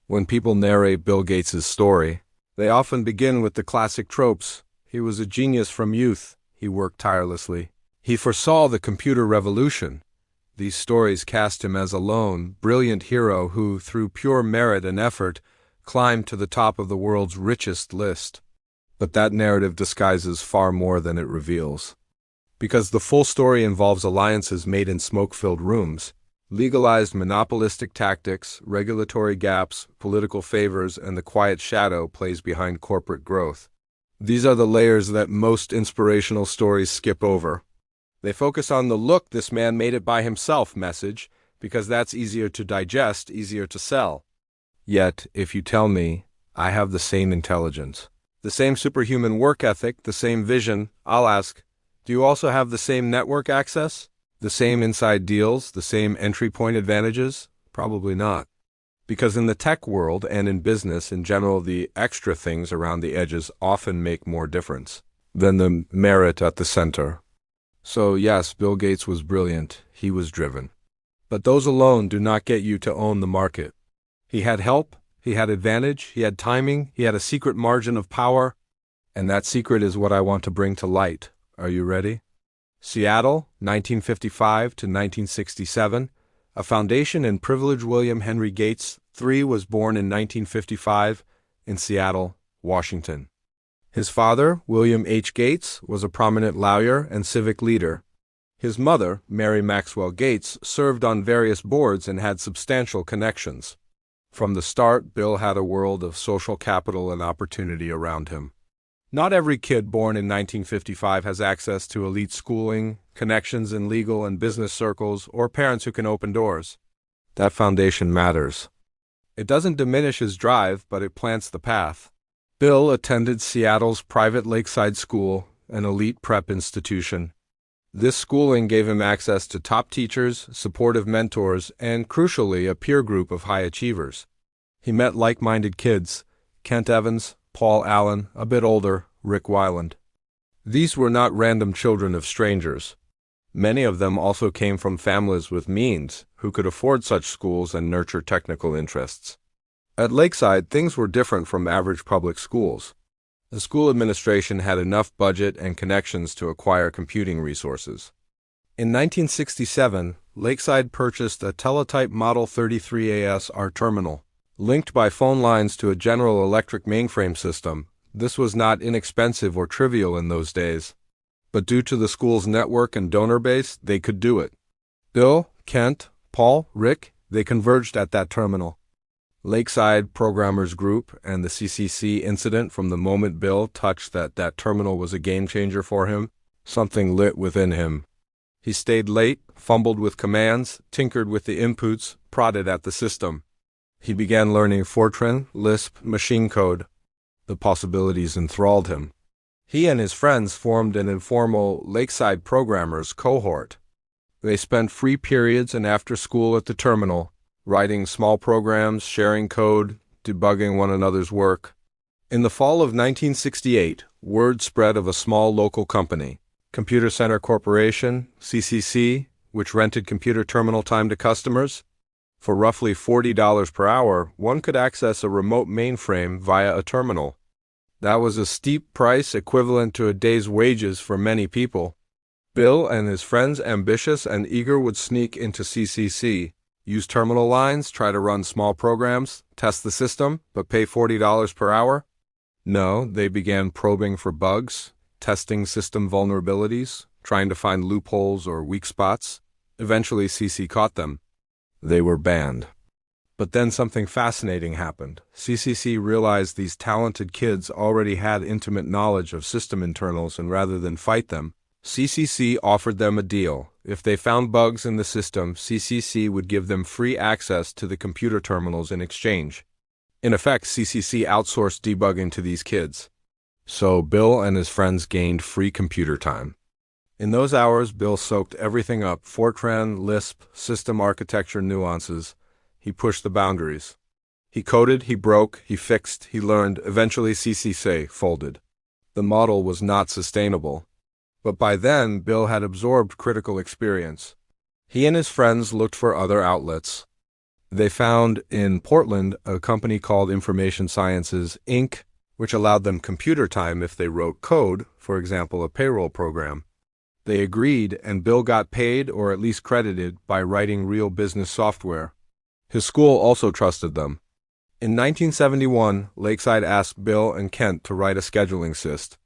When people narrate Bill Gates' story, they often begin with the classic tropes. He was a genius from youth. He worked tirelessly. He foresaw the computer revolution. These stories cast him as a lone, brilliant hero who, through pure merit and effort, climbed to the top of the world's richest list. But that narrative disguises far more than it reveals. Because the full story involves alliances made in smoke-filled rooms, legalized monopolistic tactics, regulatory gaps, political favors, and the quiet shadow plays behind corporate growth. These are the layers that most inspirational stories skip over. They focus on the "look, this man made it by himself" message, because that's easier to digest, easier to sell. Yet, if you tell me, I have the same intelligence, the same superhuman work ethic, the same vision, I'll ask, do you also have the same network access? The same inside deals, the same entry point advantages? Probably not. Because in the tech world and in business in general, the extra things around the edges often make more difference than the merit at the center. So yes, Bill Gates was brilliant. He was driven. But those alone do not get you to own the market. He had help, he had advantage, he had timing, he had a secret margin of power. And that secret is what I want to bring to light. Are you ready? Seattle, 1955 to 1967. A foundation in privilege. William Henry Gates III was born in 1955 in Seattle, Washington. His father, William H. Gates, was a prominent lawyer and civic leader. His mother, Mary Maxwell Gates, served on various boards and had substantial connections. From the start, Bill had a world of social capital and opportunity around him. Not every kid born in 1955 has access to elite schooling, connections in legal and business circles, or parents who can open doors. That foundation matters. It doesn't diminish his drive, but it plants the path. Bill attended Seattle's private Lakeside School, an elite prep institution. This schooling gave him access to top teachers, supportive mentors, and, crucially, a peer group of high achievers. He met like-minded kids, Kent Evans, Paul Allen, a bit older, Rick Weiland. These were not random children of strangers. Many of them also came from families with means, who could afford such schools and nurture technical interests. At Lakeside, things were different from average public schools. The school administration had enough budget and connections to acquire computing resources. In 1967, Lakeside purchased a teletype Model 33AS-R terminal. Linked by phone lines to a General Electric mainframe system, this was not inexpensive or trivial in those days. But due to the school's network and donor base, they could do it. Bill, Kent, Paul, Rick, they converged at that terminal. Lakeside Programmers Group and the CCC incident. From the moment Bill touched that terminal was a game-changer for him, something lit within him. He stayed late, fumbled with commands, tinkered with the inputs, prodded at the system. He began learning Fortran, Lisp, machine code. The possibilities enthralled him. He and his friends formed an informal Lakeside Programmers cohort. They spent free periods and after school at the terminal, writing small programs, sharing code, debugging one another's work. In the fall of 1968, word spread of a small local company, Computer Center Corporation, CCC, which rented computer terminal time to customers. For roughly $40 per hour, one could access a remote mainframe via a terminal. That was a steep price equivalent to a day's wages for many people. Bill and his friends, ambitious and eager, would sneak into CCC, use terminal lines, try to run small programs, test the system, but pay $40 per hour? No, they began probing for bugs, testing system vulnerabilities, trying to find loopholes or weak spots. Eventually, CC caught them. They were banned. But then something fascinating happened. CCC realized these talented kids already had intimate knowledge of system internals, and rather than fight them, CCC offered them a deal. If they found bugs in the system, CCC would give them free access to the computer terminals in exchange. In effect, CCC outsourced debugging to these kids. So Bill and his friends gained free computer time. In those hours, Bill soaked everything up: Fortran, Lisp, system architecture nuances. He pushed the boundaries. He coded, he broke, he fixed, he learned. Eventually, CCC folded. The model was not sustainable. But by then, Bill had absorbed critical experience. He and his friends looked for other outlets. They found in Portland a company called Information Sciences, Inc., which allowed them computer time if they wrote code, for example, a payroll program. They agreed, and Bill got paid or at least credited by writing real business software. His school also trusted them. In 1971, Lakeside asked Bill and Kent to write a scheduling system.